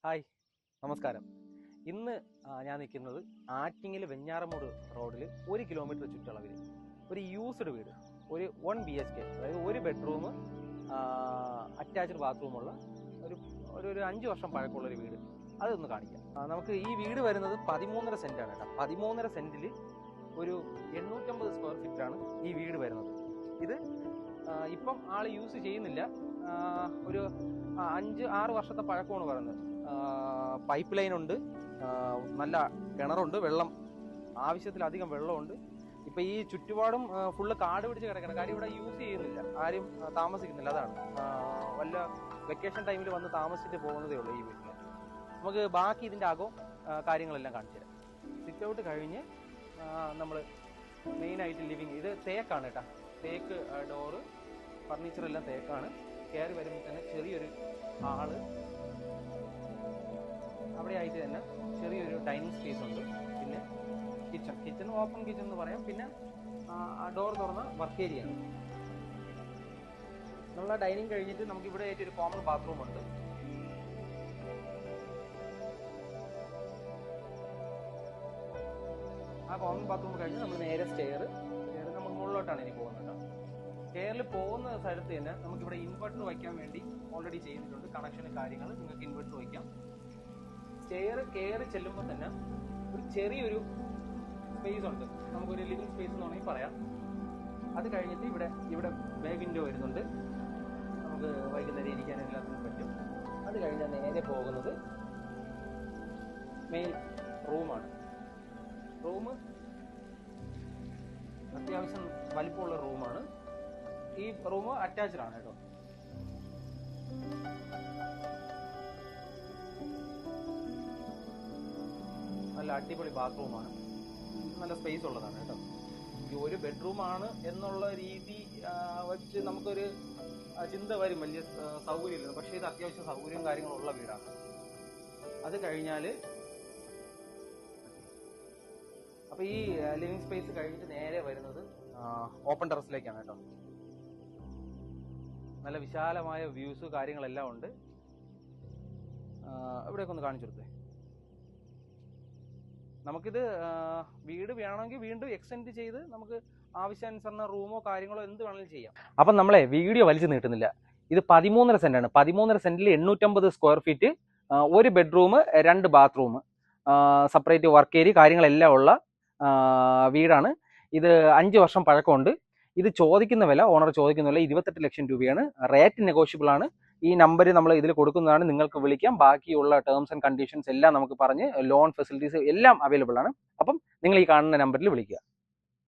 Hi, നമസ്കാരം. ഇന്ന് ഞാൻ നിൽക്കുന്നത് ആറ്റിങ്ങൽ വെഞ്ഞാറമൂട് റോഡിൽ 1 കിലോമീറ്റർ ചുറ്റളവിൽ ഒരു യൂസ്ഡ് വീട്, ഒരു 1 BHK, അതായത് ഒരു ബെഡ്റൂം അറ്റാച്ച്ഡ് ബാത്റൂമുള്ള ഒരു 5 വർഷം പഴക്കമുള്ളൊരു വീട്. അതൊന്ന് കാണിക്കാം. നമുക്ക് ഈ വീട് വരുന്നത് 13.5 സെൻറ്റാണ് കേട്ടോ. 13.5 സെൻറ്റിൽ ഒരു 850 സ്ക്വയർ ഫീറ്റാണ് ഈ വീട് വരുന്നത്. ഇത് ഇപ്പം ആൾ യൂസ് ചെയ്യുന്നില്ല. ഒരു 5-6 വർഷത്തെ പഴക്കമാണ് പറയുന്നത്. പൈപ്പ് ലൈൻ ഉണ്ട്, നല്ല കിണറുണ്ട്, വെള്ളം ആവശ്യത്തിലധികം വെള്ളമുണ്ട്. ഇപ്പം ഈ ചുറ്റുപാടും ഫുള്ള് കാട് പിടിച്ച് കിടക്കണം. കാര്യം ഇവിടെ യൂസ് ചെയ്യുന്നില്ല, ആരും താമസിക്കുന്നില്ല. അതാണ് വല്ല വെക്കേഷൻ ടൈമിൽ വന്ന് താമസിച്ചിട്ട് പോകുന്നതേ ഉള്ളൂ ഈ വീട്ടിൽ. നമുക്ക് ബാക്കി ഇതിൻ്റെ അകവും കാര്യങ്ങളെല്ലാം കാണിച്ചു തരാം. സിറ്റ് ഔട്ട് കഴിഞ്ഞ് നമ്മൾ മെയിനായിട്ട് ലിവിങ്, ഇത് തേക്കാണ് കേട്ടോ. തേക്ക് ഡോറ്, ഫർണിച്ചറെല്ലാം തേക്കാണ്. കയറി വരുമ്പോൾ തന്നെ ചെറിയൊരു ഹാള്, അവിടെ ആയിട്ട് തന്നെ ചെറിയൊരു ഡൈനിങ് സ്പേസ് ഉണ്ട്. പിന്നെ കിച്ചൺ ഓപ്പൺ കിച്ചൺ എന്ന് പറയാം. പിന്നെ ഡോർ തുറന്ന വർക്ക് ഏരിയ ആണ്. നമ്മൾ ഡൈനിങ് കഴിഞ്ഞിട്ട് നമുക്ക് ഇവിടെ ആയിട്ട് ഒരു കോമൺ ബാത്റൂം ഉണ്ട്. ആ കോമൺ ബാത്റൂം കഴിഞ്ഞ് നമ്മൾ നേരെ സ്റ്റെയർ നമുക്ക് മുകളിലോട്ടാണ് ഇനി പോകുന്നത്. സ്റ്റെയറിൽ പോകുന്ന സ്ഥലത്ത് തന്നെ നമുക്കിവിടെ ഇൻവെർട്ടർ വയ്ക്കാൻ വേണ്ടി ഓൾറെഡി ചെയ്തിട്ടുണ്ട്. കണക്ഷന് കാര്യങ്ങൾ നിങ്ങൾക്ക് ഇൻവെർട്ടർ വയ്ക്കാം. സ്റ്റെയർ കയറി ചെല്ലുമ്പോൾ തന്നെ ഒരു ചെറിയൊരു സ്പേസ് ഉണ്ട്, നമുക്കൊരു ലിവിങ് സ്പേസ് എന്ന് വേണമെങ്കിൽ പറയാം. അത് കഴിഞ്ഞിട്ട് ഇവിടെ ബേ വിൻഡോ വരുന്നുണ്ട്, നമുക്ക് വൈകുന്നേരം ഇരിക്കാൻ എല്ലാത്തിനും പറ്റും. അത് കഴിഞ്ഞാൽ നേരെ പോകുന്നത് മെയിൻ റൂമാണ്. റൂം അത്യാവശ്യം വലിപ്പമുള്ള റൂമാണ്. ഈ റൂം അറ്റാച്ച്ഡ് ആണ് കേട്ടോ. നല്ല അടിപൊളി ബാത്റൂമാണ്, നല്ല സ്പേസ് ഉള്ളതാണ് കേട്ടോ. ഈ ഒരു ബെഡ്റൂമാണ് എന്നുള്ള രീതി വെച്ച് നമുക്കൊരു ചിന്ത വരും, വലിയ സൗകര്യമില്ല. പക്ഷേ ഇത് അത്യാവശ്യം സൗകര്യവും കാര്യങ്ങളുള്ള വീടാണ്. അത് കഴിഞ്ഞാൽ അപ്പോൾ ഈ ലിവിങ് സ്പേസ് കഴിഞ്ഞിട്ട് നേരെ വരുന്നത് ഓപ്പൺ ടെറസിലേക്കാണ് കേട്ടോ. നല്ല വിശാലമായ വ്യൂസ് കാര്യങ്ങളെല്ലാം ഉണ്ട്. ഇവിടെയൊക്കെ ഒന്ന് കാണിച്ചു കൊടുത്തേ. നമുക്കിത് വീട് വേണമെങ്കിൽ വീണ്ടും എക്സ്റ്റെൻഡ് ചെയ്ത് നമുക്ക് ആവശ്യാനുസരണം റൂമോ കാര്യങ്ങളോ എന്ത് വേണമെങ്കിലും ചെയ്യാം. അപ്പം നമ്മളെ വീഡിയോ വലിച്ചു നീട്ടുന്നില്ല. ഇത് 13.5 സെന്റാണ്. 13.5 സെന്റിൽ 850 സ്ക്വയർ ഫീറ്റ്, ഒരു bedroom 2 bathroom, separate work area കാര്യങ്ങളെല്ലാം ഉള്ള വീടാണ്. ഇത് 5 വർഷം പഴക്കമുണ്ട്. ഇത് ചോദിക്കുന്ന വില, ഓണർ ചോദിക്കുന്ന വില 28 ലക്ഷം രൂപയാണ്. റേറ്റ് നെഗോഷ്യബിൾ ആണ്. ഈ നമ്പർ നമ്മൾ ഇതിൽ കൊടുക്കുന്നതാണ്, നിങ്ങൾക്ക് വിളിക്കാം. ബാക്കിയുള്ള ടേംസ് ആൻഡ് കണ്ടീഷൻസ് എല്ലാം നമുക്ക് പറഞ്ഞ് ലോൺ ഫെസിലിറ്റീസ് എല്ലാം അവൈലബിൾ ആണ്. അപ്പം നിങ്ങൾ ഈ കാണുന്ന നമ്പറിൽ വിളിക്കുക.